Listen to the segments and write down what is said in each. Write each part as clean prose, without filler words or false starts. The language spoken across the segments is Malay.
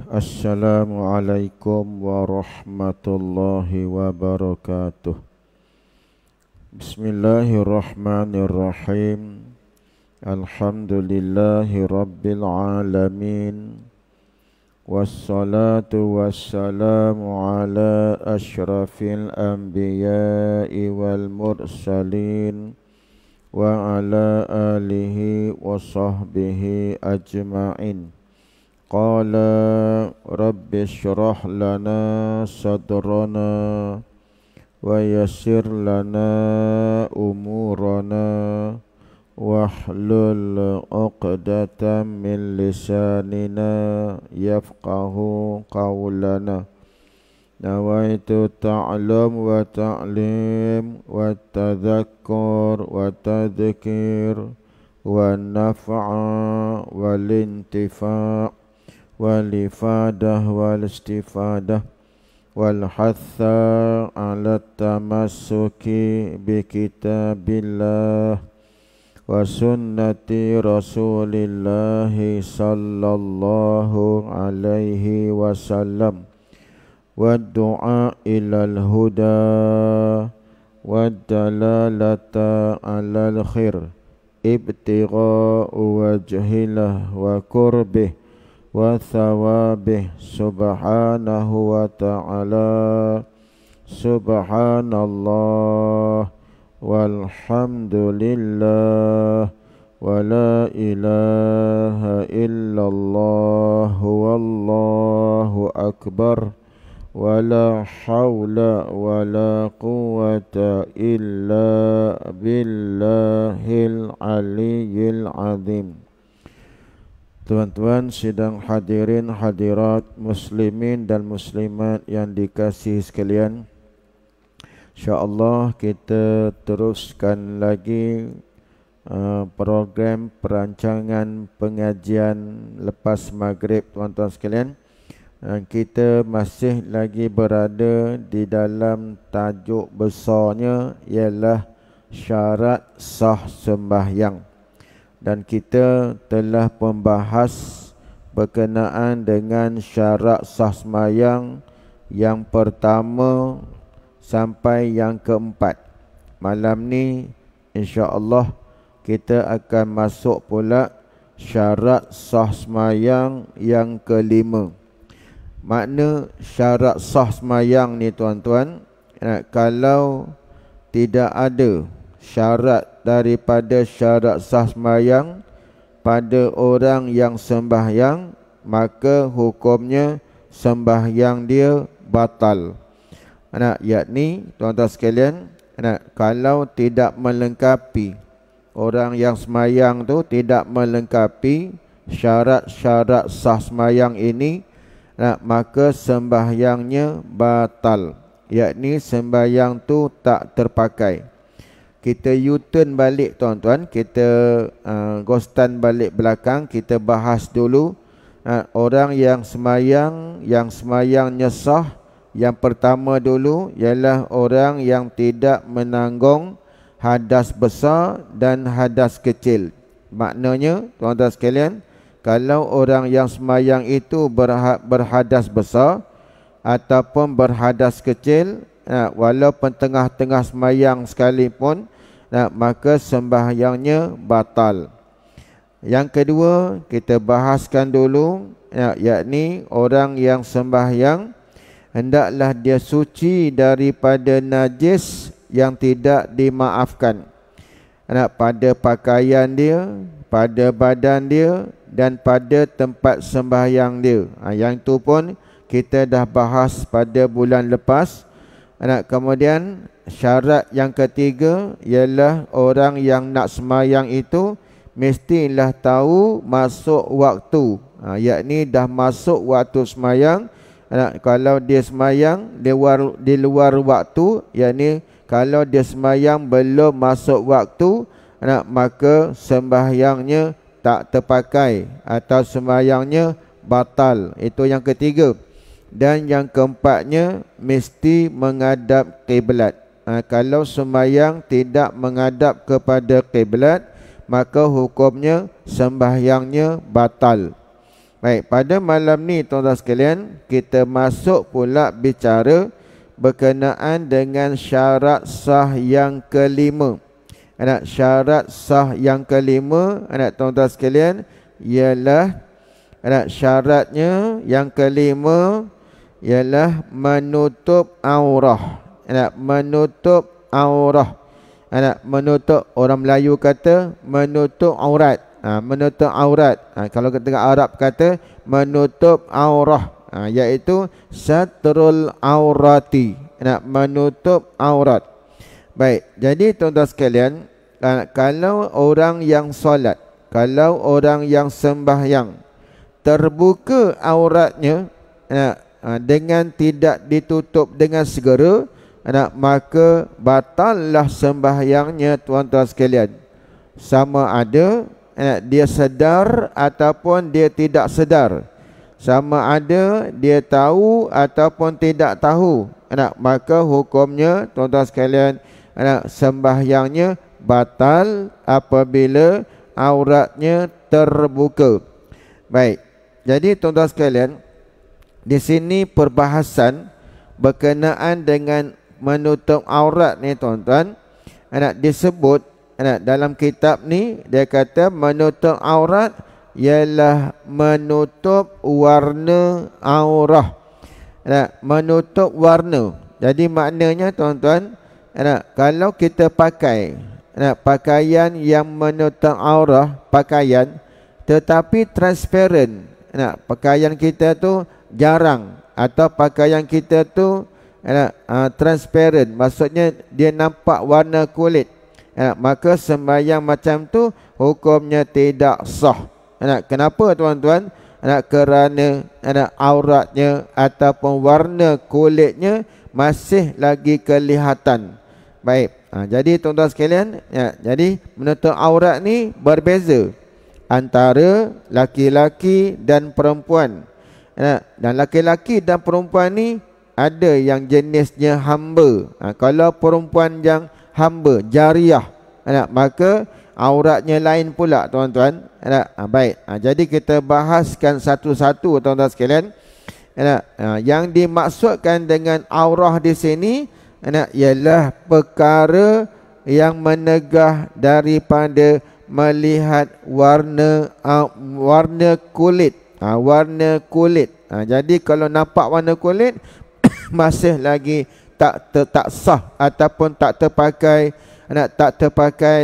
Assalamualaikum warahmatullahi wabarakatuh. Bismillahirrahmanirrahim. Alhamdulillahi rabbil alamin. Wassalatu wassalamu ala ashrafil anbiya'i wal mursalin wa ala alihi wa sahbihi ajma'in. Qala rabbi syrah lana sadrana wa yassir lana umurana wahlul 'uqdatam min lisanina yafqahu qawlana. Nawaitu ta'lam wa ta'lim wa tadhakkur wa tadhkir wa naf'a wal intifa' wal-ifadah wal-istifadah wal-hatha ala tamassuki bi kitabillah wa sunnati rasulillahi sallallahu alaihi wasallam wa du'a ilal huda wa dalalata alal khair ibtigha wajhilah wa qurbih wa thawabih subhanahu wa ta'ala. Subhanallah walhamdulillah wa la ilaha illallah wallahu akbar wa la hawla wa la quwwata illa billahil aliyyil azim. Tuan-tuan sidang hadirin hadirat muslimin dan muslimat yang dikasihi sekalian, insya-Allah kita teruskan lagi program perancangan pengajian lepas maghrib tuan-tuan sekalian. Kita masih lagi berada di dalam tajuk besarnya ialah syarat sah sembahyang. Dan kita telah membahas berkenaan dengan syarat sah sembahyang yang pertama sampai yang keempat. Malam ni insya-Allah kita akan masuk pula syarat sah sembahyang yang kelima. Makna syarat sah sembahyang ni tuan-tuan, kalau tidak ada syarat daripada syarat sah sembahyang pada orang yang sembahyang, maka hukumnya sembahyang dia batal. Yakni tuan-tuan sekalian, kalau tidak melengkapi, orang yang sembahyang tu tidak melengkapi syarat-syarat sah sembahyang ini, maka sembahyangnya batal. Yakni sembahyang tu tak terpakai. Kita U-turn balik tuan-tuan, kita ghostan balik belakang, kita bahas dulu orang yang semayangnya sah. Yang pertama dulu ialah orang yang tidak menanggung hadas besar dan hadas kecil. Maknanya tuan-tuan sekalian, kalau orang yang semayang itu berhadas besar ataupun berhadas kecil, walaupun tengah-tengah semayang sekalipun, maka sembahyangnya batal. Yang kedua kita bahaskan dulu, yakni orang yang sembahyang hendaklah dia suci daripada najis yang tidak dimaafkan, pada pakaian dia, pada badan dia dan pada tempat sembahyang dia. Yang itu pun kita dah bahas pada bulan lepas. Kemudian syarat yang ketiga ialah orang yang nak semayang itu mestilah tahu masuk waktu, yakni dah masuk waktu semayang. Kalau dia semayang di luar waktu, yakni kalau dia semayang belum masuk waktu, maka sembahyangnya tak terpakai atau sembahyangnya batal. Itu yang ketiga. Dan yang keempatnya mesti menghadap kiblat. Kalau sembahyang tidak menghadap kepada kiblat, maka hukumnya sembahyangnya batal. Baik, pada malam ni tuan-tuan sekalian, kita masuk pula bicara berkenaan dengan syarat sah yang kelima. Syarat sah yang kelima, tuan-tuan sekalian, ialah syaratnya yang kelima ialah menutup aurah. Menutup aurah. Menutup, orang Melayu kata menutup aurat. Menutup aurat. Kalau kita Arab kata menutup aurah, iaitu satrul aurati. Menutup aurat. Baik, jadi tuan-tuan sekalian, kalau orang yang solat, kalau orang yang sembahyang terbuka auratnya dengan tidak ditutup dengan segera, maka batallah sembahyangnya tuan-tuan sekalian. Sama ada dia sedar ataupun dia tidak sedar, sama ada dia tahu ataupun tidak tahu, maka hukumnya tuan-tuan sekalian, sembahyangnya batal apabila auratnya terbuka. Baik, jadi tuan-tuan sekalian, di sini perbahasan berkenaan dengan menutup aurat ni tuan-tuan, disebut dalam kitab ni, dia kata menutup aurat ialah menutup warna aurah. Menutup warna. Jadi maknanya tuan-tuan, kalau kita pakai pakaian yang menutup aurah, pakaian tetapi transparent, pakaian kita tu jarang, atau pakaian kita tu transparent, maksudnya dia nampak warna kulit, maka sembahyang macam tu hukumnya tidak sah. Kenapa tuan-tuan? Kerana auratnya ataupun warna kulitnya masih lagi kelihatan. Baik, jadi tuan-tuan sekalian, jadi menutup aurat ni berbeza antara laki-laki dan perempuan. Dan laki-laki dan perempuan ni ada yang jenisnya hamba. Kalau perempuan yang hamba, jariah, maka auratnya lain pula tuan-tuan. Baik, jadi kita bahaskan satu-satu tuan-tuan sekalian. Yang dimaksudkan dengan aurah di sini ialah perkara yang menegah daripada melihat warna kulit. Warna kulit. Jadi kalau nampak warna kulit masih lagi tak sah ataupun tak terpakai,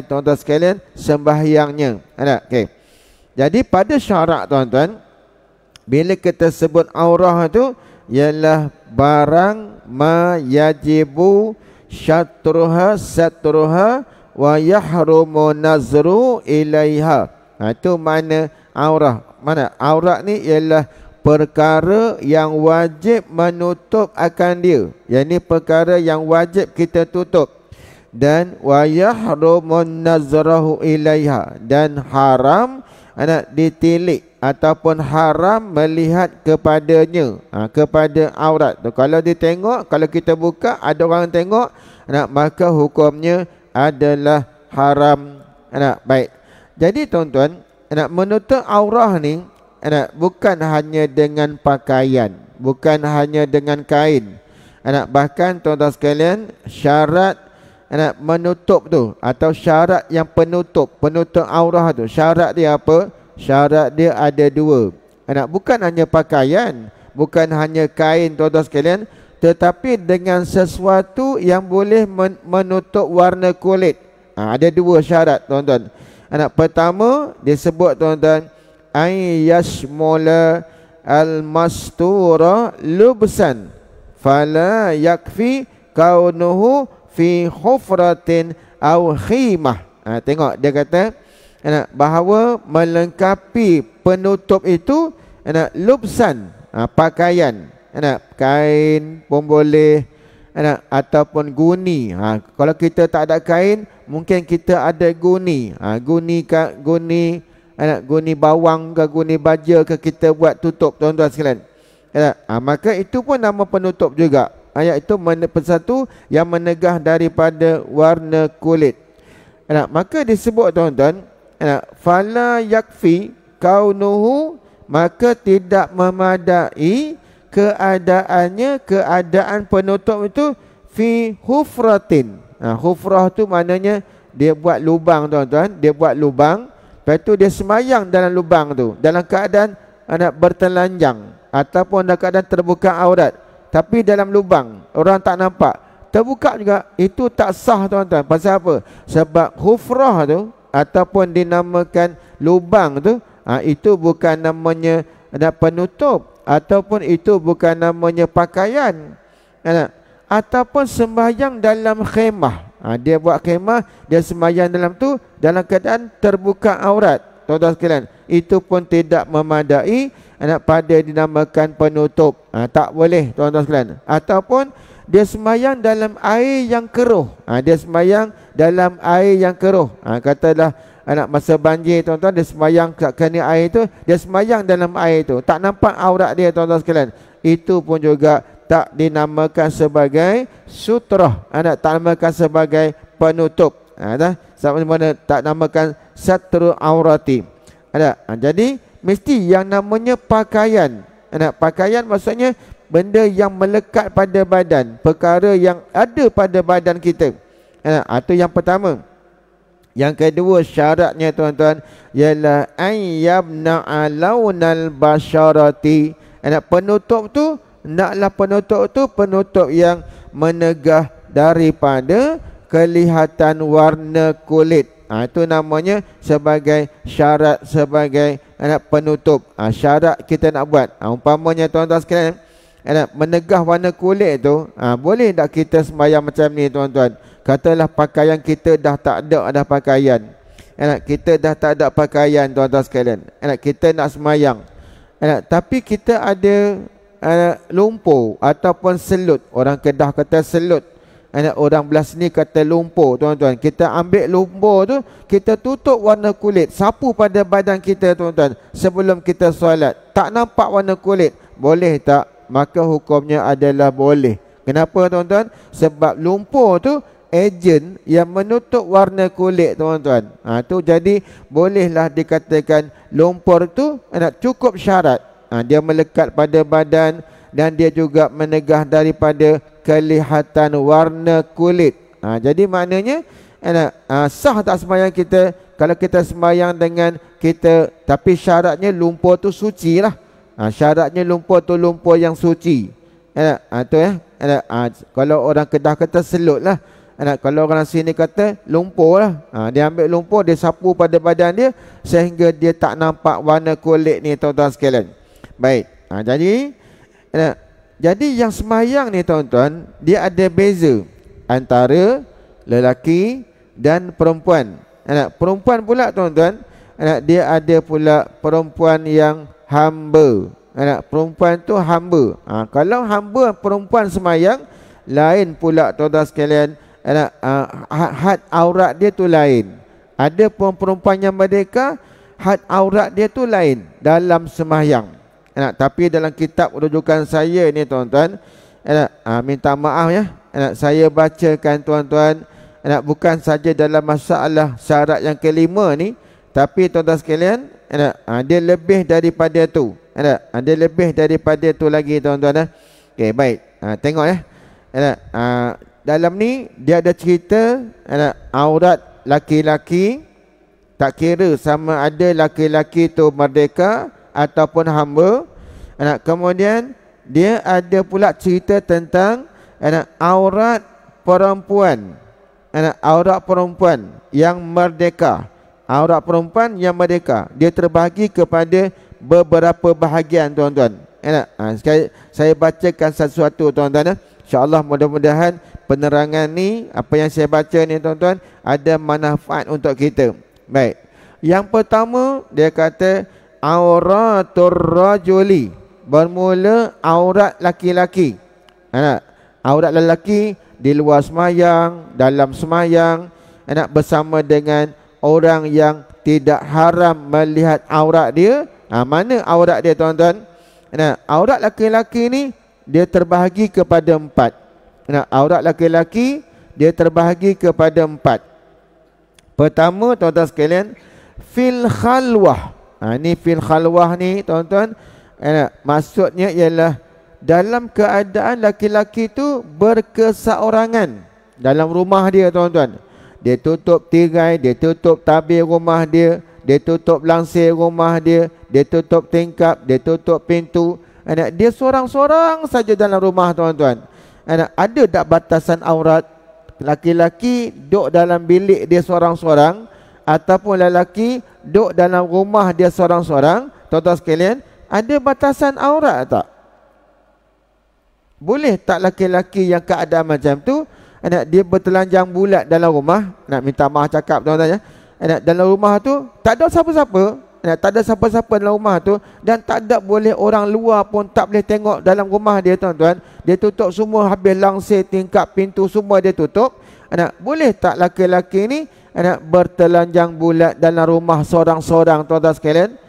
tuan-tuan sekalian, sembahyangnya. Okey. Jadi pada syarat tuan-tuan, bila kita sebut aurah itu ialah barang ma yajibu satruha wa yahrumu nazru ilaiha. Itu mana aurah. Mana aurat ni ialah perkara yang wajib menutup akan dia. Yang ini perkara yang wajib kita tutup. Dan wa yahrumun nazrahu ilaiha, dan haram ditilik ataupun haram melihat kepadanya, kepada aurat tu. Kalau ditengok, kalau kita buka ada orang tengok, maka hukumnya adalah haram. Baik. Jadi tuan-tuan, menutup aurah ni bukan hanya dengan pakaian, bukan hanya dengan kain. Bahkan tuan-tuan sekalian, syarat menutup tu, atau syarat yang penutup aurah tu, syarat dia apa? Syarat dia ada dua. Bukan hanya pakaian, bukan hanya kain tuan-tuan sekalian, tetapi dengan sesuatu yang boleh menutup warna kulit. Ada dua syarat tuan-tuan. Pertama disebut tuan-tuan, ay yashmula al-mastura lubsan fala yakfi kaunuhu fi khufratin aw khimah. Tengok dia kata bahawa melengkapi penutup itu lubsan, pakaian, kain pun boleh, ataupun guni. Kalau kita tak ada kain, mungkin kita ada guni. Guni bawang ke guni baja ke, kita buat tutup tuan-tuan sekalian. Maka itu pun nama penutup juga. Iaitu satu yang menegah daripada warna kulit. Maka disebut tuan-tuan, fala yakfi kaunuhu maka tidak memadai keadaannya, keadaan penutup itu fi hufratin. Hufrah tu maknanya dia buat lubang, tuan-tuan. Dia buat lubang, lepas tu dia semayang dalam lubang tu dalam keadaan nak bertelanjang ataupun dalam keadaan terbuka aurat, tapi dalam lubang orang tak nampak, terbuka juga, itu tak sah, tuan-tuan. Pasal apa? Sebab hufrah tu ataupun dinamakan lubang tu, itu bukan namanya penutup, ataupun itu bukan namanya pakaian. Ataupun sembahyang dalam khemah. Dia buat khemah, dia sembahyang dalam tu dalam keadaan terbuka aurat, tuan-tuan sekalian, itu pun tidak memadai pada dinamakan penutup. Tak boleh, tuan-tuan sekalian. Ataupun dia sembahyang dalam air yang keruh. Dia sembahyang dalam air yang keruh. Katalah masa banjir, tuan-tuan, dia sembahyang kena air tu, dia sembahyang dalam air tu, tak nampak aurat dia, tuan-tuan sekalian, itu pun juga tak dinamakan sebagai sutrah, tak dinamakan sebagai penutup. Sama mana tak namakan satru aurati. Jadi mesti yang namanya pakaian. Pakaian maksudnya benda yang melekat pada badan, perkara yang ada pada badan kita. Itu yang pertama. Yang kedua syaratnya, tuan-tuan, ialah ayyabna'a launal basyarati. Penutup tu, naklah penutup tu penutup yang menegah daripada kelihatan warna kulit. Itu namanya sebagai syarat, sebagai penutup. Syarat kita nak buat. Umpamanya, tuan-tuan sekalian, menegah warna kulit tu, boleh tak kita sembahyang macam ni, tuan-tuan? Katalah pakaian kita dah tak ada dah pakaian. Kita dah tak ada pakaian, tuan-tuan sekalian. Kita nak sembahyang. Tapi kita ada lumpur ataupun selut. Orang Kedah kata selut, orang belah sini kata lumpur, tuan-tuan. Kita ambil lumpur tu, kita tutup warna kulit, sapu pada badan kita, tuan-tuan, sebelum kita solat. Tak nampak warna kulit, boleh tak? Maka hukumnya adalah boleh. Kenapa, tuan-tuan? Sebab lumpur tu ejen yang menutup warna kulit, tuan-tuan. Tu jadi bolehlah dikatakan lumpur tu cukup syarat. Dia melekat pada badan dan dia juga menegah daripada kelihatan warna kulit. Jadi maknanya sah tak sembahyang kita kalau kita sembahyang dengan kita, tapi syaratnya lumpur tu suci lah. Syaratnya lumpur tu lumpur yang suci. Tu kalau orang Kedah kata selut lah. Kalau orang sini kata lumpur lah. Dia ambil lumpur, dia sapu pada badan dia sehingga dia tak nampak warna kulit ni, tuan-tuan sekalian. Baik. Jadi yang sembahyang ni, tuan-tuan, dia ada beza antara lelaki dan perempuan. Perempuan pula, tuan-tuan, dia ada pula perempuan yang hamba. Perempuan tu hamba. Kalau hamba perempuan sembahyang, lain pula, tuan-tuan sekalian. Had aurat dia tu lain. Ada pun perempuan yang merdeka, had aurat dia tu lain dalam sembahyang. Tapi dalam kitab rujukan saya ni, tuan-tuan, minta maaf ya, saya bacakan, tuan-tuan, bukan saja dalam masalah syarat yang kelima ni, tapi, tuan-tuan sekalian, dia lebih daripada tu. Dia lebih daripada tu lagi, tuan-tuan. Okey, baik. Tengok ya. Dalam ni dia ada cerita aurat laki-laki, tak kira sama ada laki-laki tu merdeka ataupun hamba. Kemudian dia ada pula cerita tentang aurat perempuan. Aurat perempuan yang merdeka. Aurat perempuan yang merdeka, dia terbahagi kepada beberapa bahagian, tuan-tuan. Saya bacakan sesuatu, tuan-tuan. InsyaAllah mudah-mudahan penerangan ni, apa yang saya baca ni, tuan-tuan, ada manfaat untuk kita. Baik. Yang pertama, dia kata auratur rajuli, bermula aurat laki-laki. Aurat lelaki di luar semayang, dalam semayang, bersama dengan orang yang tidak haram melihat aurat dia. Mana aurat dia, tuan-tuan? Aurat laki-laki ni dia terbahagi kepada 4. Aurat laki-laki dia terbahagi kepada 4. Pertama, tuan-tuan sekalian, fil khalwah. Ni fil khalwah ni tuan-tuan, maksudnya ialah dalam keadaan laki-laki tu berkeseorangan dalam rumah dia tuan-tuan. Dia tutup tirai, dia tutup tabir rumah dia, dia tutup langsir rumah dia, dia tutup tingkap, dia tutup pintu. Dia seorang-seorang saja dalam rumah tuan-tuan. Ada tak batasan aurat? Laki-laki duduk dalam bilik dia seorang-seorang, ataupun lelaki duduk dalam rumah dia seorang-seorang, tuan-tuan sekalian, ada batasan aurat tak? Boleh tak laki-laki yang keadaan macam tu, dia bertelanjang bulat dalam rumah, nak minta maaf cakap tuan-tuan ya, dalam rumah tu tak ada siapa-siapa, tak ada siapa-siapa dalam rumah tu, dan tak ada boleh orang luar pun tak boleh tengok dalam rumah dia tuan-tuan. Dia tutup semua, habis langsir, tingkap, pintu semua dia tutup. Boleh tak laki-laki ni bertelanjang bulat dalam rumah seorang-seorang tuan-tuan sekalian?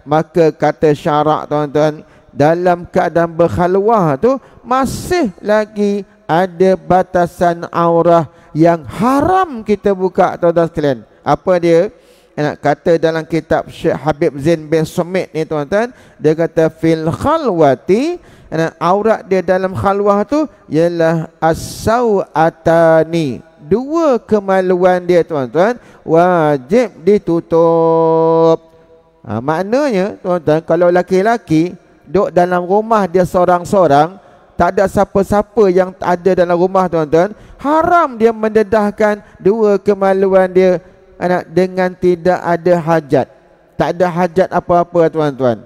Maka kata syarak tuan-tuan, dalam keadaan berkhalwah tu masih lagi ada batasan aurah yang haram kita buka tuan-tuan sekalian. Apa dia? Kata dalam kitab Syekh Habib Zain bin Sumit ni tuan-tuan, dia kata fil khalwati, aurat dia dalam khalwah tu ialah as-sawatani, dua kemaluan dia tuan-tuan wajib ditutup. Maknanya tuan-tuan, kalau laki-laki duduk dalam rumah dia seorang-seorang, tak ada siapa-siapa yang ada dalam rumah tuan-tuan, haram dia mendedahkan dua kemaluan dia dengan tidak ada hajat. Tak ada hajat apa-apa tuan-tuan.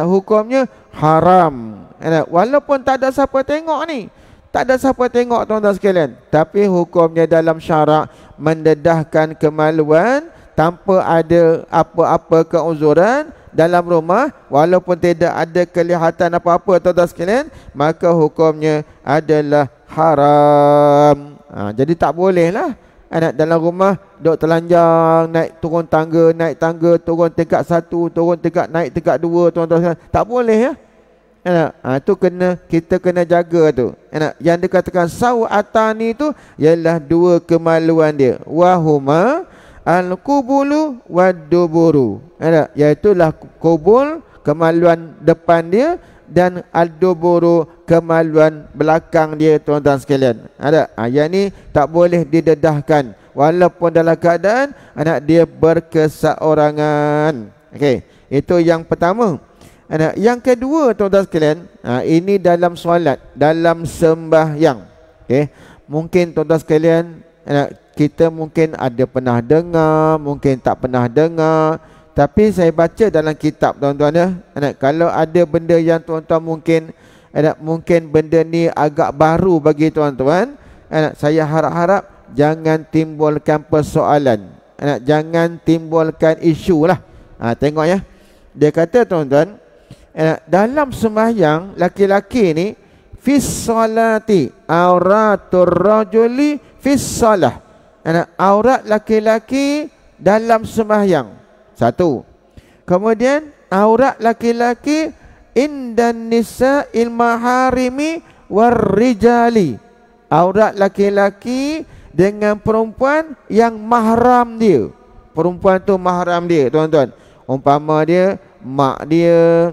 Hukumnya haram. Walaupun tak ada siapa tengok ni, tak ada siapa tengok tuan-tuan sekalian, tapi hukumnya dalam syarak mendedahkan kemaluan tanpa ada apa-apa keuzuran dalam rumah, walaupun tidak ada kelihatan apa-apa tuan-tuan sekalian, maka hukumnya adalah haram. Jadi tak boleh lah dalam rumah duduk telanjang, naik turun tangga, naik tangga, turun tingkat 1, turun tingkat, naik tingkat 2 tuan-tuan sekalian. Tak boleh ya. Itu kita kena jaga tu. Yang dikatakan sawatani tu ialah dua kemaluan dia. Wahuma al-qubulu wad-duburu. Iaitulah kubul, kemaluan depan dia, dan al-duburu, kemaluan belakang dia tuan-tuan sekalian. Yang ni tak boleh didedahkan walaupun dalam keadaan dia berkeseorangan. Okey, itu yang pertama. Yang kedua tuan-tuan sekalian, ini dalam solat, dalam sembahyang. Okey, mungkin tuan-tuan sekalian, kita mungkin ada pernah dengar, mungkin tak pernah dengar, tapi saya baca dalam kitab tuan-tuan ya. Kalau ada benda yang tuan-tuan mungkin benda ni agak baru bagi tuan-tuan, saya harap-harap jangan timbulkan persoalan, jangan timbulkan isu lah. Tengok ya, dia kata tuan-tuan, dalam sembahyang laki-laki ni, fis salati auratur rajuli fis salah. Aurat laki-laki dalam sembahyang. Satu. Kemudian aurat laki-laki indan nisa'il maharimi warrijali. Aurat laki-laki dengan perempuan yang mahram dia. Perempuan tu mahram dia tuan-tuan. Umpama dia mak dia,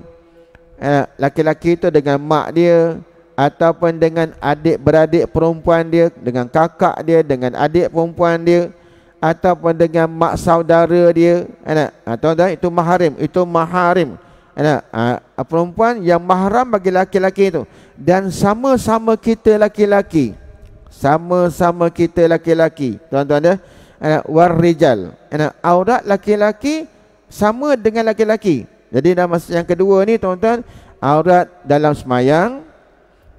laki-laki tu dengan mak dia, ataupun dengan adik-beradik perempuan dia, dengan kakak dia, dengan adik perempuan dia, ataupun dengan mak saudara dia. Tuan-tuan, itu maharim, itu maharim. Perempuan yang mahram bagi laki-laki itu. Dan sama-sama kita laki-laki, sama-sama kita laki-laki tuan-tuan ya, warrijal, aurat laki-laki sama dengan laki-laki. Jadi dalam masa yang kedua ni tuan-tuan, aurat dalam semayang,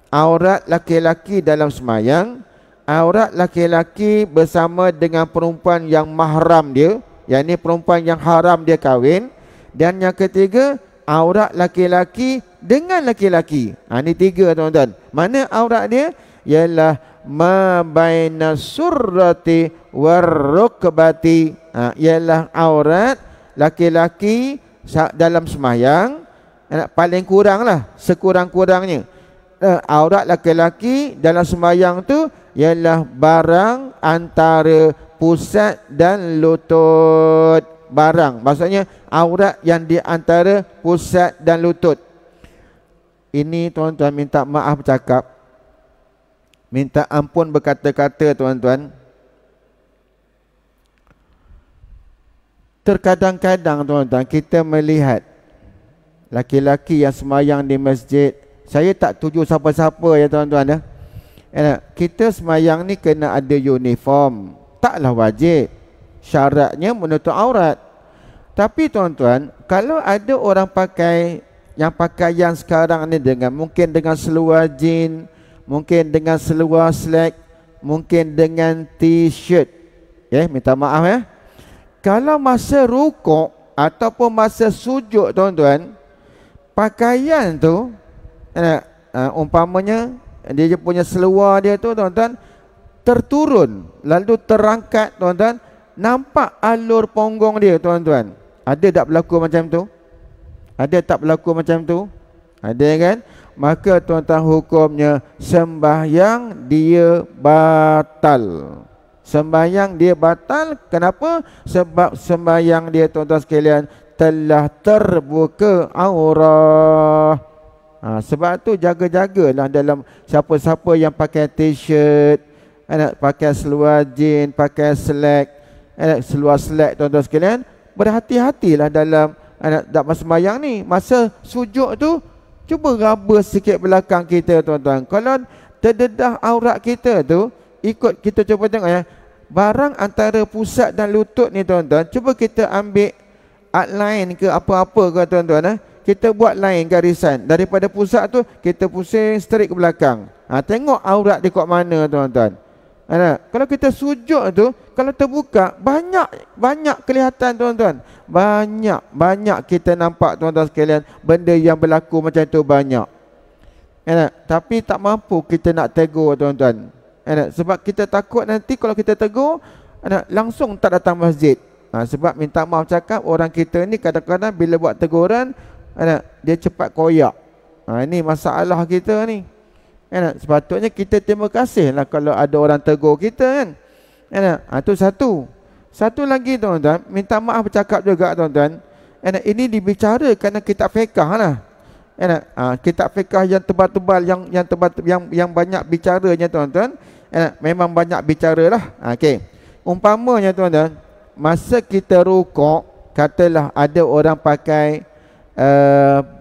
aurat laki-laki dalam semayang, aurat laki-laki bersama dengan perempuan yang mahram dia, yang ni perempuan yang haram dia kahwin. Dan yang ketiga, aurat laki-laki dengan laki-laki. Ni tiga tuan-tuan. Mana aurat dia? Ialah ma baina surrati warrukbati. Ialah aurat laki-laki dalam semayang, paling kurang lah, sekurang-kurangnya. Aurat laki-laki dalam sembahyang tu ialah barang antara pusat dan lutut. barang. Maksudnya aurat yang di antara pusat dan lutut. Ini tuan-tuan minta maaf bercakap, minta ampun berkata-kata tuan-tuan. Terkadang-kadang tuan-tuan kita melihat laki-laki yang semayang di masjid. Saya tak tuju siapa-siapa ya tuan-tuan ya. Kita semayang ni kena ada uniform. Taklah wajib. Syaratnya menutup aurat. Tapi tuan-tuan, kalau ada orang pakai yang pakaian sekarang ni mungkin dengan seluar jeans, mungkin dengan seluar slack, mungkin dengan t-shirt. Minta maaf ya. Kalau masa rukuk ataupun masa sujud tuan-tuan, pakaian tu umpamanya dia punya seluar dia tu tuan-tuan terturun lalu terangkat tuan-tuan, nampak alur punggung dia tuan-tuan. Ada tak berlaku macam tu? Ada tak berlaku macam tu? Ada kan? Maka tuan-tuan hukumnya sembahyang dia batal. Sembahyang dia batal. Kenapa? Sebab sembahyang dia tuan-tuan sekalian telah terbuka aurat. Sebab tu jaga-jagalah dalam siapa-siapa yang pakai t-shirt, pakai seluar jeans, pakai slack, seluar slack tuan-tuan sekalian, berhati-hatilah dalam masa sembahyang ni. Masa sujud tu cuba raba sikit belakang kita tuan-tuan. Kalau terdedah aurat kita tu, ikut kita cuba tengok ya, barang antara pusat dan lutut ni tuan-tuan, cuba kita ambil outline ke apa-apa ke tuan-tuan, kita buat lain garisan. Daripada pusat tu kita pusing straight ke belakang. Tengok aurat dia kat mana tuan-tuan. Kalau kita sujud tu, kalau terbuka, banyak kelihatan tuan-tuan. Banyak kita nampak tuan-tuan sekalian, benda yang berlaku macam tu banyak. Tapi tak mampu kita nak tegur tuan-tuan. Sebab kita takut nanti kalau kita tegur, langsung tak datang masjid. Sebab minta maaf cakap, orang kita ni kadang-kadang bila buat teguran, dia cepat koyak. Ini masalah kita ni. Sepatutnya kita terima kasih lah kalau ada orang tegur kita kan. Itu satu. Satu lagi tuan-tuan, minta maaf bercakap juga tuan-tuan. Ini dibicarakan kerana kitab fiqah lah. Kitab fiqah yang tebal-tebal, yang banyak bicaranya tuan-tuan. Memang banyak bicara lah. Okay. Umpamanya tuan-tuan, masa kita rukuk, katalah ada orang pakai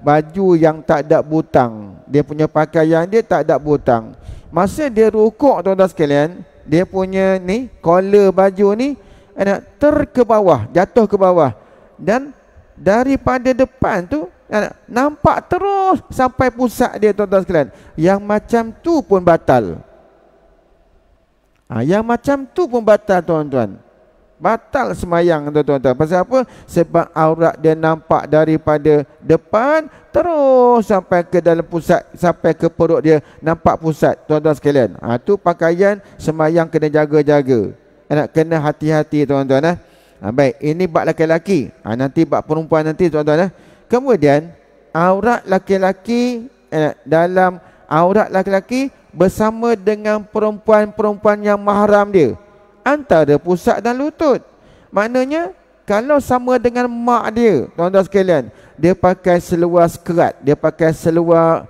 baju yang tak ada butang. Dia punya pakaian dia tak ada butang. Masa dia rukuk tuan-tuan sekalian, dia punya ni collar baju ni ke bawah, jatuh ke bawah. Dan daripada depan tu nampak terus sampai pusat dia tuan-tuan sekalian. Yang macam tu pun batal. Yang macam tu pun batal tuan-tuan. Batal semayang tuan-tuan. Pasal apa? Sebab aurat dia nampak daripada depan terus sampai ke dalam pusat, sampai ke perut dia nampak pusat tuan-tuan sekalian. Tu pakaian semayang kena jaga-jaga. Kena hati-hati tuan-tuan. Baik, ini bab laki-laki. Nanti bab perempuan nanti tuan-tuan. Kemudian aurat laki-laki, dalam aurat laki-laki bersama dengan perempuan-perempuan yang mahram dia, antara pusat dan lutut. Maknanya kalau sama dengan mak dia tuan-tuan sekalian, dia pakai seluar skirt, dia pakai seluar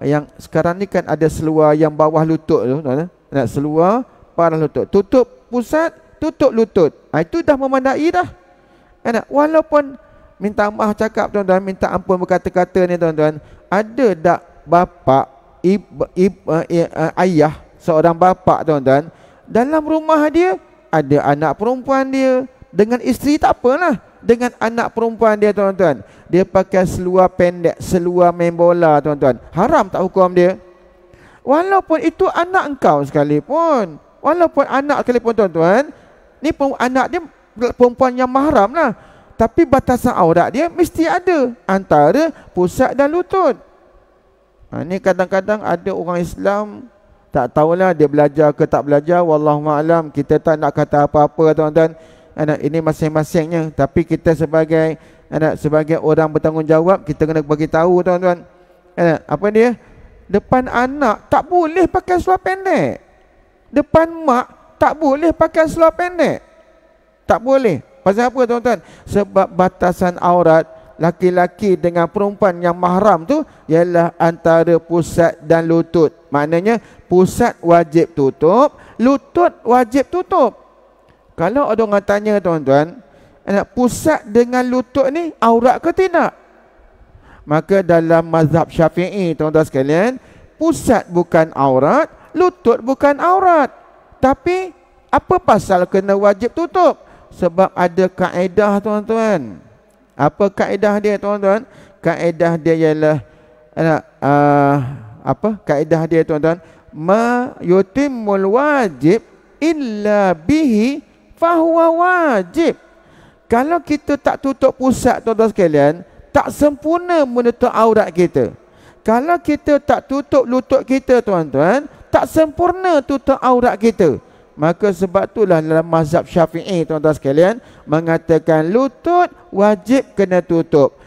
yang sekarang ni kan ada seluar yang bawah lutut tu tuan-tuan. Seluar parah lutut, tutup pusat, tutup lutut. Itu dah memandai dah. Walaupun minta maaf cakap tuan-tuan, minta ampun berkata-kata ni tuan-tuan, ada tak bapa, ayah, seorang bapa tuan-tuan, dalam rumah dia ada anak perempuan dia dengan isteri, tak apalah, dengan anak perempuan dia tuan-tuan, dia pakai seluar pendek, seluar main bola tuan-tuan, haram tak hukum dia? Walaupun itu anak engkau sekalipun, walaupun anak sekalipun tuan-tuan, ni anak dia perempuan yang mahram lah, tapi batasan aurat dia mesti ada antara pusat dan lutut. Ni kadang-kadang ada orang Islam, tak tahulah dia belajar ke tak belajar, wallahualam, kita tak nak kata apa-apa tuan-tuan. Ini masing-masingnya, tapi kita sebagai orang bertanggungjawab, kita kena bagi tahu tuan-tuan. Apa dia? Depan anak tak boleh pakai seluar pendek. Depan mak tak boleh pakai seluar pendek. Tak boleh. Pasal apa tuan-tuan? Sebab batasan aurat laki-laki dengan perempuan yang mahram tu ialah antara pusat dan lutut. Maknanya pusat wajib tutup, lutut wajib tutup. Kalau ada orang tanya tuan-tuan, pusat dengan lutut ni aurat ke tidak? Maka dalam mazhab Syafi'i tuan-tuan sekalian, pusat bukan aurat, lutut bukan aurat. Tapi apa pasal kena wajib tutup? Sebab ada kaedah tuan-tuan. Apa kaedah dia tuan-tuan? Kaedah dia ialah apa kaedah dia tuan-tuan? Ma yutimul wajib illa bihi fahuwa wajib. Kalau kita tak tutup pusat tuan-tuan sekalian, tak sempurna menutup aurat kita. Kalau kita tak tutup lutut kita tuan-tuan, tak sempurna tutup aurat kita. Maka sebab itulah dalam mazhab Syafi'i tuan-tuan sekalian mengatakan lutut wajib kena tutup,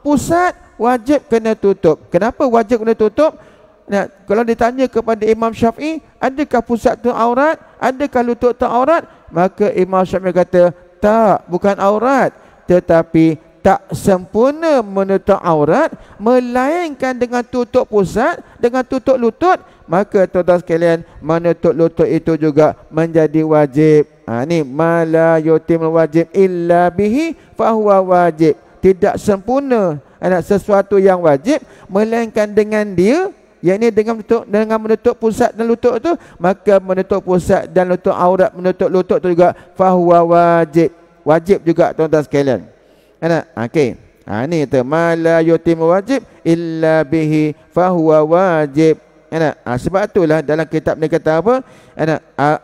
pusat wajib kena tutup. Kenapa wajib kena tutup? Nah, kalau ditanya kepada Imam Syafi'i, adakah pusat tu aurat, adakah lutut tu aurat? Maka Imam Syafi'i kata tak, bukan aurat, tetapi tak sempurna menutup aurat, melainkan dengan tutup pusat, dengan tutup lutut. Maka tuan-tuan sekalian, menutup lutut itu juga menjadi wajib. Ni mala yutimul wajib illa bihi fahuwa wajib. Tidak sempurna sesuatu yang wajib melainkan dengan dia, yakni dengan menutup pusat dan lutut itu. Maka menutup pusat dan lutut aurat, menutup lutut itu juga fahuwa wajib. Wajib juga tuan-tuan sekalian. Okey. Ni tu mala yutimul wajib illa bihi fahuwa wajib. Sebab itulah dalam kitab ni kata apa?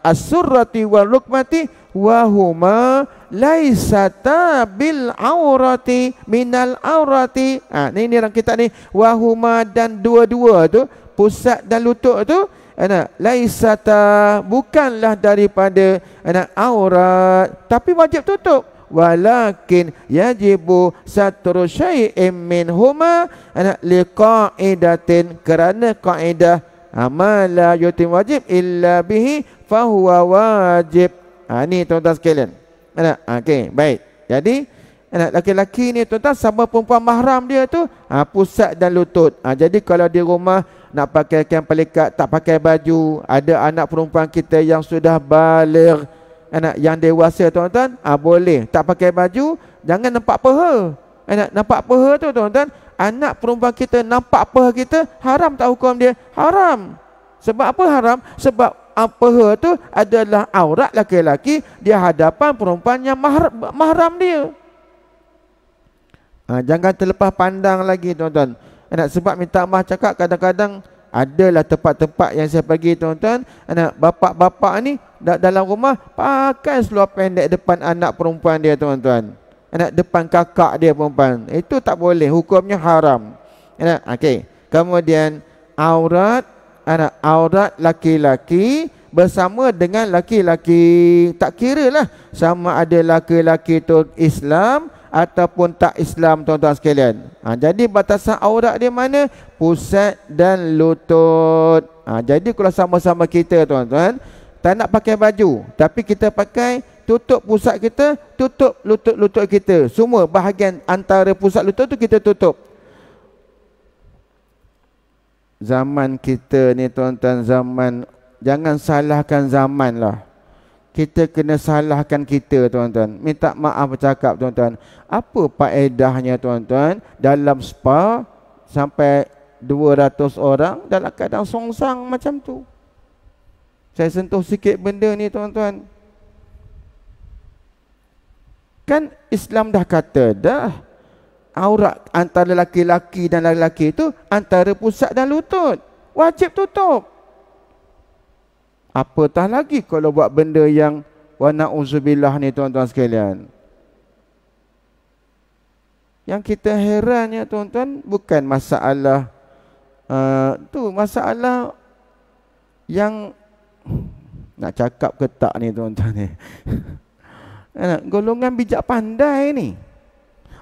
As-surrati wal rukmati wa huma laisata bil aurati minal aurati. Ni dalam kitab ni, wa huma, dan dua-dua tu, pusat dan lutut tu, laisata, bukanlah daripada aurat, tapi wajib tutup. Walakin yajibu satru syai'in minhuma liqa'idatin, kerana kaedah amala yutim wajib illa bihi fahuwa wajib. Ni tuan-tuan sekalian. Okey, baik. Jadi laki-laki ni tuan-tuan sama perempuan mahram dia tu pusat dan lutut. Jadi kalau di rumah nak pakai kain pelikat, tak pakai baju, ada anak perempuan kita yang sudah baligh, anak yang dewasa tuan-tuan, boleh tak pakai baju, jangan nampak peha. Nampak peha tu tuan-tuan, anak perempuan kita nampak peha kita, haram tak hukum dia? Haram. Sebab apa haram? Sebab peha tu adalah aurat laki-laki di hadapan perempuan yang mahram dia. Jangan terlepas pandang lagi tuan-tuan. Sebab minta maaf cakap, kadang-kadang adalah tempat-tempat yang saya pergi tuan-tuan, bapak-bapak ni dalam rumah pakai seluar pendek depan anak perempuan dia tuan-tuan, depan kakak dia perempuan. Itu tak boleh, hukumnya haram. Okey. Kemudian aurat laki-laki bersama dengan laki-laki, tak kira lah sama ada laki-laki tu Islam ataupun tak Islam tuan-tuan sekalian. Jadi batasan aurat dia mana? Pusat dan lutut. Jadi kalau sama-sama kita tuan-tuan tak nak pakai baju, tapi kita pakai tutup pusat kita, tutup lutut kita, semua bahagian antara pusat lutut tu kita tutup. Zaman kita ni tuan-tuan, zaman, jangan salahkan zaman lah, kita kena salahkan kita tuan-tuan. Minta maaf bercakap tuan-tuan. Apa faedahnya tuan-tuan dalam spa sampai 200 orang dalam keadaan songsang macam tu? Saya sentuh sikit benda ni tuan-tuan. Kan Islam dah kata dah, aurat antara laki-laki dan lelaki itu antara pusat dan lutut, wajib tutup. Apatah lagi kalau buat benda yang wa na'udzubillah ni tuan-tuan sekalian. Yang kita herannya tuan-tuan bukan masalah tu, masalah yang nak cakap ke tak ni tuan-tuan ni. Golongan bijak pandai ni,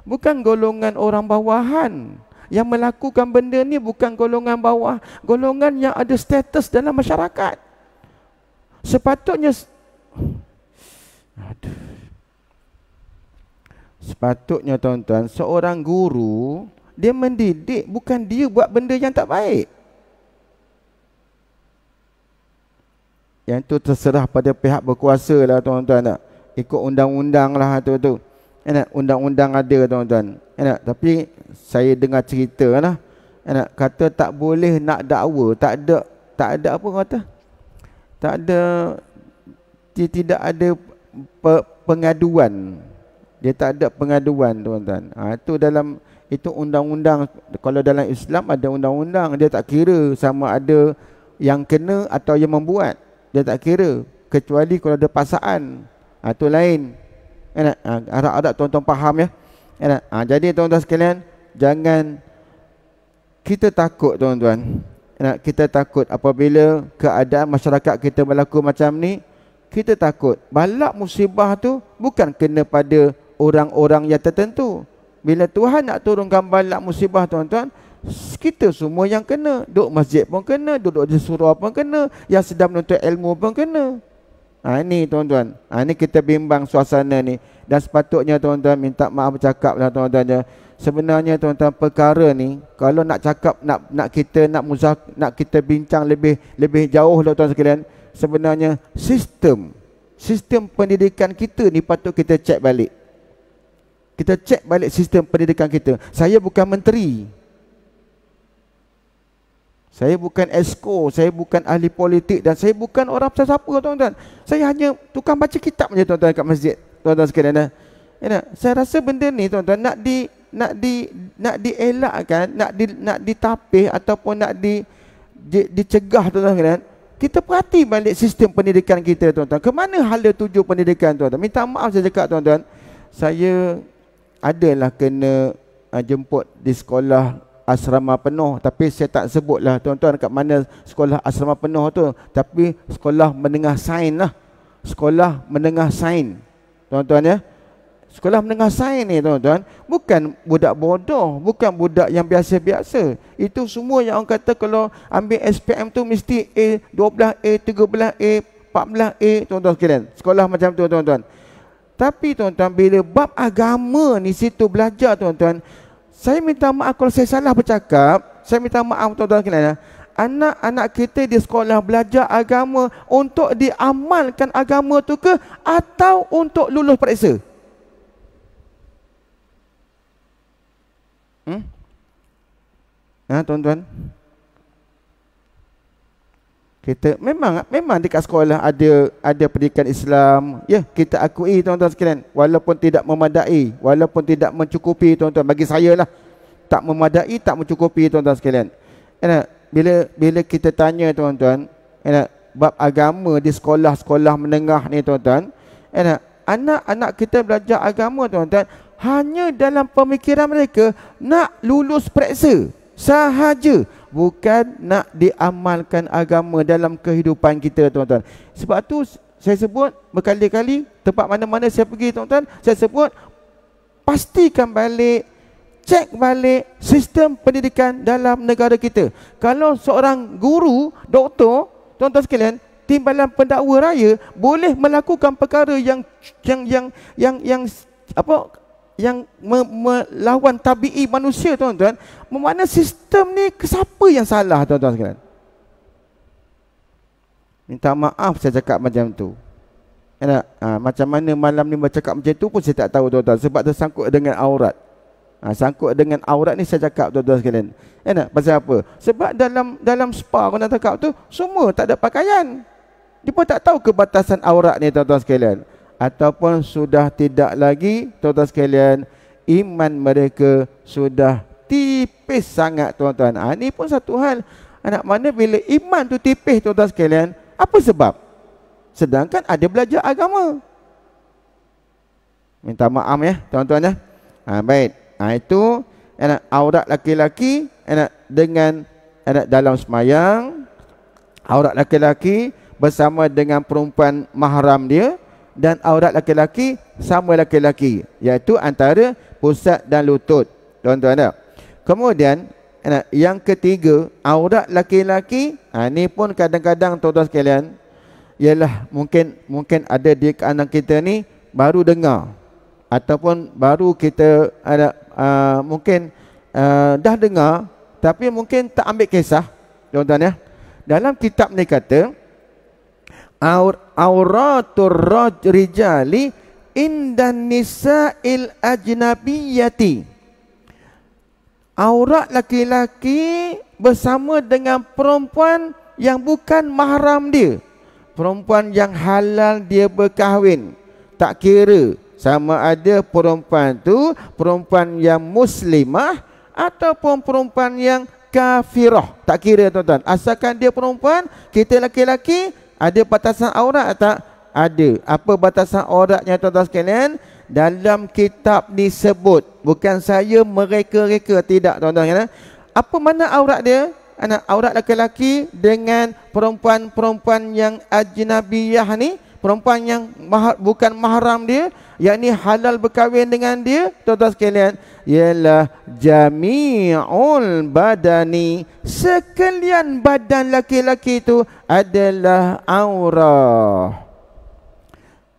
bukan golongan orang bawahan. Yang melakukan benda ni bukan golongan bawah, golongan yang ada status dalam masyarakat. Sepatutnya Sepatutnya tuan-tuan, seorang guru dia mendidik, bukan dia buat benda yang tak baik. Yang tu terserah pada pihak berkuasa lah tuan-tuan. Ikut undang-undang lah tu. Undang-undang ada tuan-tuan. Tapi saya dengar cerita lah. Kata tak boleh nak dakwa. Tak ada apa kata? Tidak ada pengaduan. Dia tak ada pengaduan tuan-tuan. Itu undang-undang. Kalau dalam Islam ada undang-undang, dia tak kira sama ada yang kena atau yang membuat. Dia tak kira, kecuali kalau ada paksaan. Itu lain. Harap-harap tuan-tuan faham ya. Jadi tuan-tuan sekalian, jangan kita takut tuan-tuan. Kita takut apabila keadaan masyarakat kita berlaku macam ni. Kita takut balak musibah tu bukan kena pada orang-orang yang tertentu. Bila Tuhan nak turunkan balak musibah tuan-tuan, kita semua yang kena. Duduk masjid pun kena, duduk di surau pun kena, yang sedang menuntut ilmu pun kena. Ini tuan-tuan, ini kita bimbang suasana ni. Dan sepatutnya tuan-tuan minta maaf bercakap lah tuan-tuan. Sebenarnya tuan-tuan, perkara ni kalau nak cakap, nak kita bincang lebih jauh lah tuan sekalian. Sebenarnya sistem pendidikan kita ni patut kita cek balik. Kita cek balik sistem pendidikan kita. Saya bukan menteri, saya bukan esko, saya bukan ahli politik, dan saya bukan orang siapa tuan-tuan. Saya hanya tukang baca kitab saja tuan-tuan kat masjid. Tuan-tuan sekalian, saya rasa benda ni tuan-tuan nak dielakkan, nak ditapih ataupun nak dicegah tuan-tuan sekalian. Kita perhati balik sistem pendidikan kita tuan-tuan. Ke mana hala tuju pendidikan tuan-tuan? Minta maaf saya cakap tuan-tuan, saya adalah kena jemput di sekolah asrama penuh, tapi saya tak sebutlah tuan-tuan kat mana sekolah asrama penuh tu, tapi sekolah menengah sains lah. Sekolah menengah sains tuan-tuan ya. Sekolah menengah sains ni tuan-tuan, bukan budak bodoh, bukan budak yang biasa-biasa. Itu semua yang orang kata kalau ambil SPM tu mesti A, 12A, 13A, 14A tuan-tuan sekalian. Sekolah macam tu tuan-tuan. Tapi tuan-tuan, bila bab agama ni situ belajar tuan-tuan, saya minta maaf kalau saya salah bercakap. Saya minta maaf tuan-tuan sekalian. Anak-anak kita di sekolah belajar agama untuk diamalkan agama tu ke, atau untuk lulus periksa? Tuan-tuan, kita memang dekat sekolah ada pendidikan Islam. Ya, kita akui tuan-tuan sekalian, walaupun tidak memadai, walaupun tidak mencukupi tuan-tuan, bagi saya lah tak memadai, tak mencukupi tuan-tuan sekalian. Bila kita tanya tuan-tuan, bab agama di sekolah-sekolah menengah ni tuan-tuan, anak-anak kita belajar agama tuan-tuan, hanya dalam pemikiran mereka nak lulus periksa sahaja, bukan nak diamalkan agama dalam kehidupan kita tuan-tuan. Sebab tu saya sebut berkali-kali, tempat mana-mana saya pergi tuan-tuan, saya sebut pastikan balik, cek balik sistem pendidikan dalam negara kita. Kalau seorang guru, doktor, tuan-tuan sekalian, timbalan pendakwa raya boleh melakukan perkara yang melawan tabi'i manusia tuan-tuan, bermakna sistem ni siapa yang salah tuan-tuan sekalian? Minta maaf saya cakap macam tu. Macam mana malam ni bercakap macam tu pun saya tak tahu tuan-tuan, sebab tersangkut dengan aurat. Sangkut dengan aurat ni saya cakap tuan-tuan sekalian. Pasal apa? Sebab dalam spa kau nak cakap tu, semua tak ada pakaian. Dia pun tak tahu kebatasan aurat ni tuan-tuan sekalian. Ataupun sudah tidak lagi tuan-tuan sekalian, iman mereka sudah tipis sangat tuan-tuan. Ini pun satu hal. Anak mana bila iman tu tipis tuan-tuan sekalian, apa sebab? Sedangkan ada belajar agama. Minta maaf ya tuan-tuan ya. Baik. Itu aurat laki-laki dengan dalam semayang, aurat laki-laki bersama dengan perempuan mahram dia, dan aurat laki-laki sama laki-laki, iaitu antara pusat dan lutut tuan-tuan. Kemudian yang ketiga, aurat laki-laki, ni pun kadang-kadang tuan-tuan sekalian, ialah mungkin ada di kalangan kita ni baru dengar. ataupun baru kita ada mungkin dah dengar tapi mungkin tak ambil kisah, tuan-tuan ya. Dalam kitab ni kata auratur rijali indan nisa'il ajnabiyati. Aurat laki-laki bersama dengan perempuan yang bukan mahram dia, perempuan yang halal dia berkahwin. Tak kira sama ada perempuan tu perempuan yang muslimah ataupun perempuan yang kafirah, tak kira tuan-tuan. Asalkan dia perempuan, kita laki-laki, ada batasan aurat tak? Ada. Apa batasan auratnya tuan-tuan sekalian? Dalam kitab disebut. Bukan saya mereka-reka, tidak tuan-tuan. Apa mana aurat dia? Aurat laki-laki dengan perempuan-perempuan yang ajnabiyah ni, perempuan yang bukan mahram dia, yakni halal berkahwin dengan dia, tuan-tuan sekalian, ialah jami'ul badani, sekalian badan laki-laki itu adalah aurah.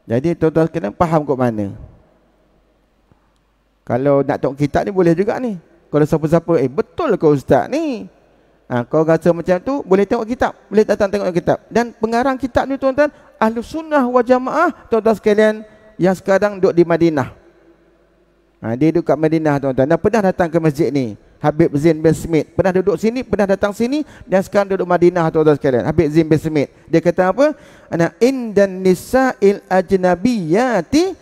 Jadi tuan-tuan sekalian faham kot mana? Kalau nak tengok kitab ni boleh juga ni. Kalau siapa-siapa, betul ke ustaz ni? Kau rasa macam tu, boleh tengok kitab, boleh datang tengok kitab. Dan pengarang kitab ni tuan-tuan, Ahlus Sunnah wal Jamaah, tuan-tuan sekalian, yang sekarang duduk di Madinah. Dia duduk kat Madinah tuan-tuan, dan pernah datang ke masjid ni. Habib Zain bin Smith pernah duduk sini, pernah datang sini, dan sekarang duduk Madinah tuan-tuan sekalian. Habib Zain bin Smith, dia kata apa? Indan nisa'il ajnabiyati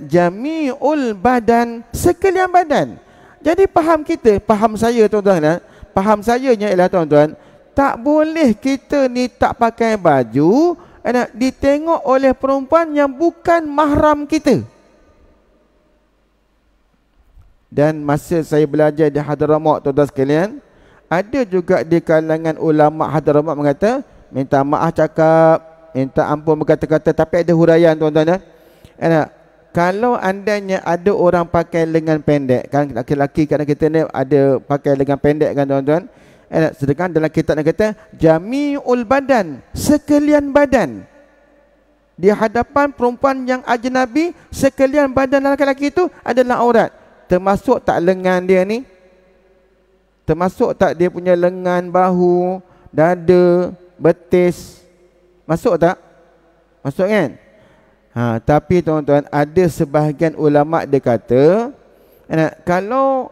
jami'ul badan, sekalian badan. Jadi faham kita, faham saya tuan-tuan, faham saya ialah tuan-tuan, tak boleh kita ni tak pakai baju ditengok oleh perempuan yang bukan mahram kita. Dan masa saya belajar di Hadramaut tuan-tuan sekalian, ada juga di kalangan ulama Hadramaut mengata, minta maaf cakap, minta ampun berkata-kata, tapi ada huraian tuan-tuan. Kalau andainya ada orang pakai lengan pendek, kan laki-laki kadang kita ni ada pakai lengan pendek kan tuan-tuan. Sedangkan dalam kitab dia kata jami'ul badan, sekalian badan. Di hadapan perempuan yang ajnabi, sekalian badan laki-laki itu adalah aurat. Termasuk tak lengan dia ni? Termasuk tak dia punya lengan, bahu, dada, betis? Masuk tak? Masuk kan? Tapi tuan-tuan, ada sebahagian ulama' dia kata, kalau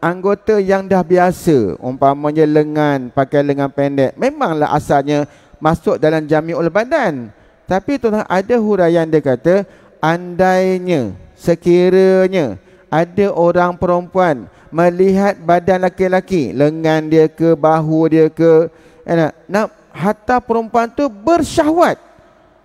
anggota yang dah biasa, umpamanya lengan, pakai lengan pendek, memanglah asalnya masuk dalam jami'ul badan. Tapi tuan-tuan, ada huraian dia kata, andainya, sekiranya ada orang perempuan melihat badan laki-laki, lengan dia ke, bahu dia ke, hatta perempuan tu bersyahwat,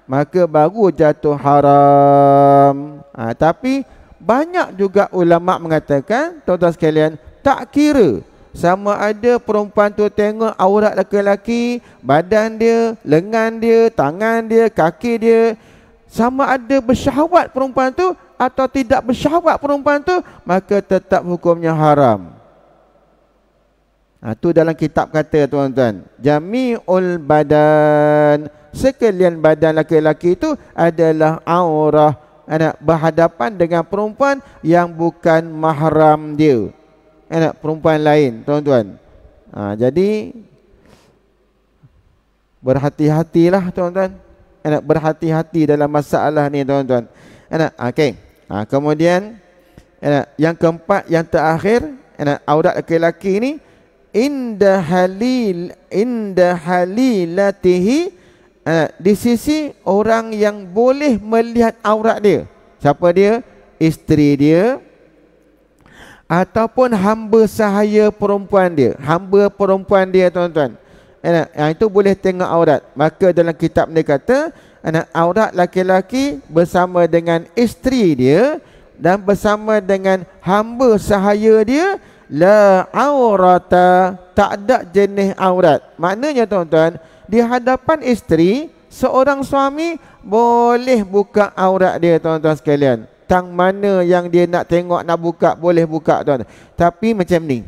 maka baru jatuh haram. Tapi banyak juga ulama' mengatakan, tuan-tuan sekalian, tak kira sama ada perempuan tu tengok aurat laki-laki, badan dia, lengan dia, tangan dia, kaki dia, sama ada bersyahwat perempuan tu atau tidak bersyahwat perempuan tu, maka tetap hukumnya haram. Tu dalam kitab kata tuan-tuan, jami'ul badan, sekalian badan laki-laki itu adalah aurah, berhadapan dengan perempuan yang bukan mahram dia, perempuan lain tuan-tuan. Jadi berhati-hatilah tuan-tuan, berhati-hati dalam masalah ni tuan-tuan. Okey. Kemudian yang keempat, yang terakhir, aurat laki-laki ni inda halilatihi, di sisi orang yang boleh melihat aurat dia. Siapa dia? Isteri dia ataupun hamba sahaya perempuan dia. Hamba perempuan dia tuan-tuan, yang itu boleh tengok aurat. Maka dalam kitab dia kata, aurat laki-laki bersama dengan isteri dia dan bersama dengan hamba sahaya dia, la aurata, tak ada jenis aurat. Maknanya tuan-tuan, di hadapan isteri, seorang suami boleh buka aurat dia tuan-tuan sekalian. Tang mana yang dia nak tengok, nak buka, boleh buka tuan-tuan. Tapi macam ni,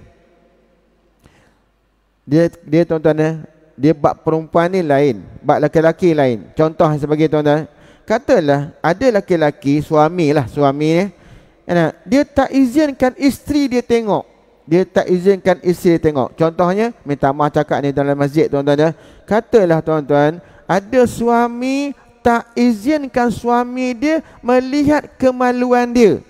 dia tuan-tuan, dia bab perempuan ni lain, bab lelaki lain. Contoh sebagai tuan-tuan, katalah ada laki-laki, suami ni, dia tak izinkan isteri dia tengok. Dia tak izinkan isteri dia tengok. Contohnya, minta maaf cakap ni dalam masjid tuan-tuan ya. Katalah tuan-tuan, ada suami tak izinkan suami dia melihat kemaluan dia.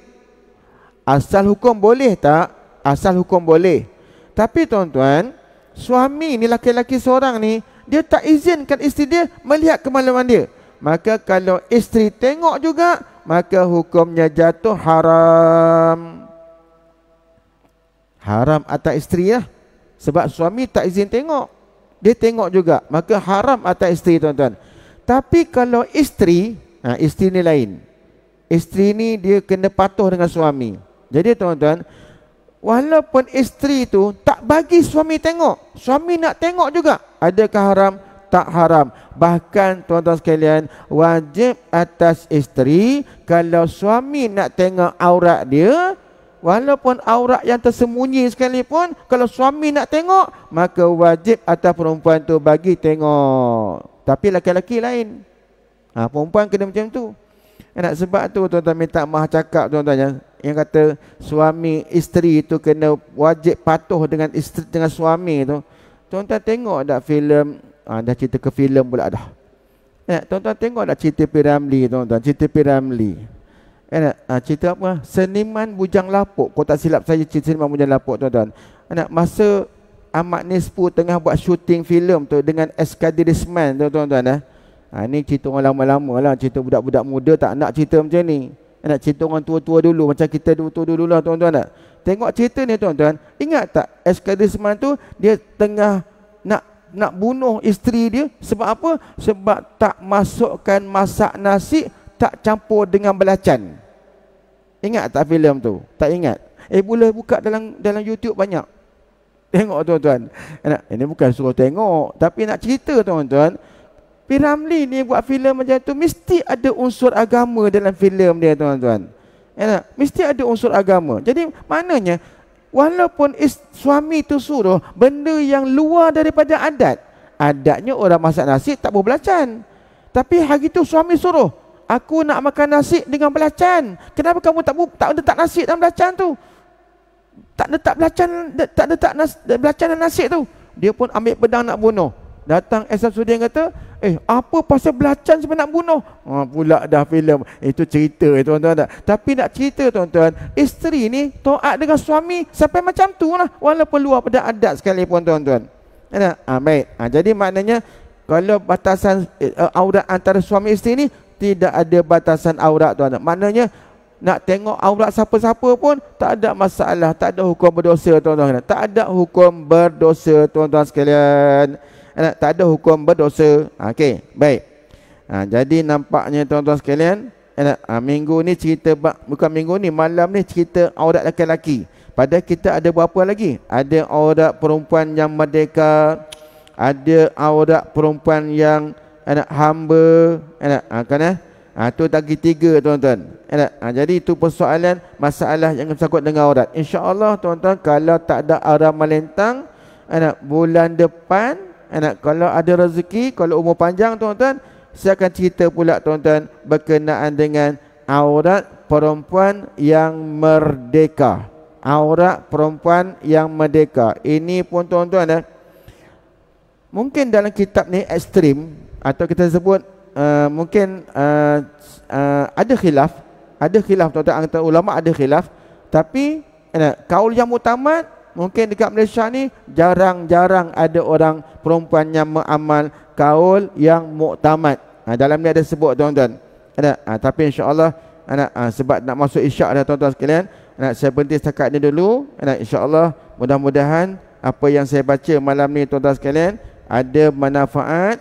Asal hukum boleh tak? Asal hukum boleh. Tapi tuan-tuan, suami ni, laki-laki seorang ni, dia tak izinkan isteri dia melihat kemaluan dia. Maka kalau isteri tengok juga, maka hukumnya jatuh haram. Haram atas isteri lah. Sebab suami tak izin tengok, dia tengok juga, maka haram atas isteri tuan-tuan. Tapi kalau isteri, isteri ni lain. Isteri ni dia kena patuh dengan suami. Jadi tuan-tuan, walaupun isteri tu tak bagi suami tengok, suami nak tengok juga, adakah haram? Tak haram. Bahkan tuan-tuan sekalian, wajib atas isteri, kalau suami nak tengok aurat dia, walaupun aurat yang tersembunyi sekalipun, kalau suami nak tengok, maka wajib atas perempuan tu bagi tengok. Tapi laki-laki lain, perempuan kena macam tu. Sebab tu tuan-tuan minta maaf cakap tuan-tuan yang kata suami isteri itu kena wajib patuh dengan isteri, dengan suami tu. Tuan-tuan tengok tak filem, dah cerita ke filem pula dah. Tuan-tuan tengok tak cerita P. Ramlee tuan-tuan, cerita P. Ramlee. Cerita apa? Seniman Bujang Lapuk. Kalau tak silap saya, cerita Seniman Bujang Lapuk tuan-tuan. Masa Ahmad Nispu tengah buat syuting filem tu dengan Eskaderisman tu tuan-tuan. Ni cerita orang lama-lama lah, cerita budak-budak muda tak nak cerita macam ni. Nak cerita orang tua-tua dulu, macam kita tua dulu lah tuan-tuan. Tengok cerita ni tuan-tuan, ingat tak Eskaderisman tu dia tengah nak bunuh isteri dia. Sebab apa? Sebab tak masukkan masak nasi, tak campur dengan belacan. Ingat tak filem tu? Tak ingat? Boleh buka dalam YouTube banyak. Tengok tuan-tuan. Ini bukan suruh tengok, tapi nak cerita tuan-tuan. P. Ramlee ni buat filem macam tu, mesti ada unsur agama dalam filem dia tuan-tuan. Mesti ada unsur agama. Jadi maknanya, walaupun suami tu suruh benda yang luar daripada adat. Adatnya orang masak nasi tak berbelacan. Tapi hari tu suami suruh, aku nak makan nasi dengan belacan. Kenapa kamu tak letak nasi dalam belacan tu? Tak letak belacan dalam nasi tu. Dia pun ambil pedang nak bunuh. Datang Samsudin kata, apa pasal belacan sampai nak bunuh? Pula dah filem. Itu cerita tuan-tuan. Tapi nak cerita tuan-tuan, isteri ni taat dengan suami sampai macam tu lah, walaupun luar pada adat sekalipun tuan-tuan. Baik. Jadi maknanya, kalau batasan aurat antara suami isteri ni, tidak ada batasan aurat tuan-tuan. Maknanya, nak tengok aurat siapa-siapa pun tak ada masalah, tak ada hukum berdosa tuan-tuan. Tak ada hukum berdosa tuan-tuan sekalian. Tak ada hukum berdosa. Okey, baik. Jadi nampaknya tuan-tuan sekalian, minggu ni cerita, bukan minggu ni, malam ni cerita aurat lelaki-lelaki. Padahal kita ada berapa lagi? Ada aurat perempuan yang merdeka, ada aurat perempuan yang hamba, itu lagi 3 tuan-tuan. Jadi itu persoalan masalah yang bersangkut dengan aurat. InsyaAllah tuan-tuan, kalau tak ada arah melintang, bulan depan, kalau ada rezeki, kalau umur panjang tuan-tuan, saya akan cerita pula tuan-tuan berkenaan dengan aurat perempuan yang merdeka. Aurat perempuan yang merdeka. Ini pun tuan-tuan, mungkin dalam kitab ni ekstrim, atau kita sebut mungkin ada khilaf tuan-tuan, antara ulama ada khilaf. Tapi kaul yang mutamat, mungkin dekat Malaysia ni jarang-jarang ada orang perempuan yang mengamal kaul yang muktamad. Dalam ni ada sebut tuan-tuan. Tapi insya-Allah sebab nak masuk isyak dah tuan-tuan sekalian, saya berhenti setakat ni dulu. InsyaAllah mudah-mudahan apa yang saya baca malam ni tuan-tuan sekalian ada manfaat.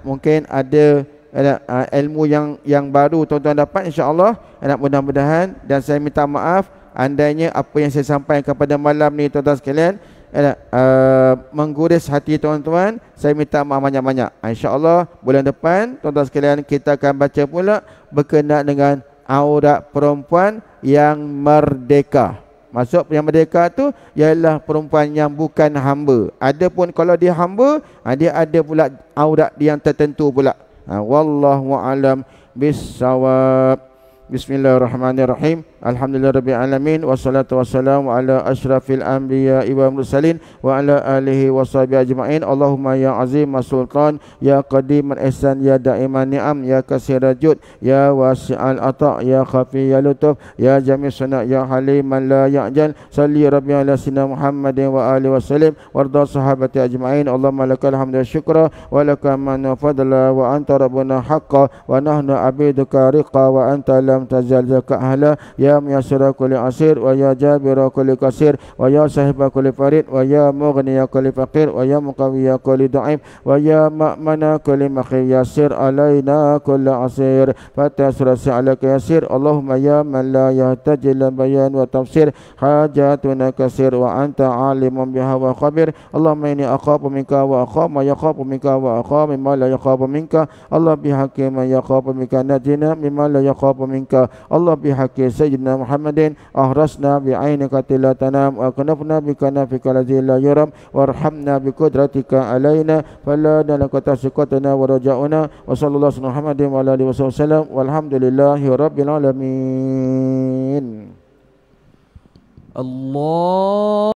Mungkin ada ilmu yang baru tuan-tuan dapat, insya-Allah. Mudah-mudahan, dan saya minta maaf andainya apa yang saya sampaikan pada malam ni tuan-tuan sekalian mengguris hati tuan-tuan, saya minta maaf banyak-banyak. InsyaAllah bulan depan tuan-tuan sekalian kita akan baca pula berkenaan dengan aurat perempuan yang merdeka. Maksud yang merdeka tu ialah perempuan yang bukan hamba. Adapun kalau dia hamba, dia ada pula aurat yang tertentu pula. Wallahu a'lam bis-shawab. Bismillahirrahmanirrahim. Alhamdulillahirabbil alamin wassalatu wassalamu ala asyrafil anbiya'i wal mursalin wa ala alihi washabihi ajmain. Allahumma ya azim sultan ya qadim ihsan ya daiman ni'am ya kasir jud ya wasi'al ata ya khafi ya lutuf ya jami' sana ya halim man la ya'jal. Salli rabbi ala sayyidina Muhammadin wa alihi wasallim warda sahabati ajmain. Allahumma lakal hamdu wa syukra wa lakal manna fadla wa anta rabbuna haqqan wa nahnu abiduka riqa wa anta lam tazal zaka ahla ya muyassira kulli asir wa ya jabira kulli kasir wa ya sahiba kulli farid wa ya mughniya kulli faqir wa ya muqawiya kulli da'if wa ya ma'mana kulli makhir yasir alaina kulli asir fatasrasi alaka yasir. Allahumma ya man la yahtaji ila bayan wa tafsir hajatuna kasir wa anta alimun biha wa khabir. Allahumma inni akhafu minka wa akhafu ma yakhafu minka wa akhafu mimma la yakhafu minka. Allah bihaqqi man yakhafu minka najina mimma la yakhafu minka. Allah bihaqqi sayyidina Muhammadin ahrasna bi'ainika la tanam wa kanafna bikanafika ladzi la yuram warhamna biqudratika alaina fala nalaka tasqatuna wa raja'una wa sallallahu alaihi Muhammadin wa alihi wasallam walhamdulillahi rabbil alamin. Allah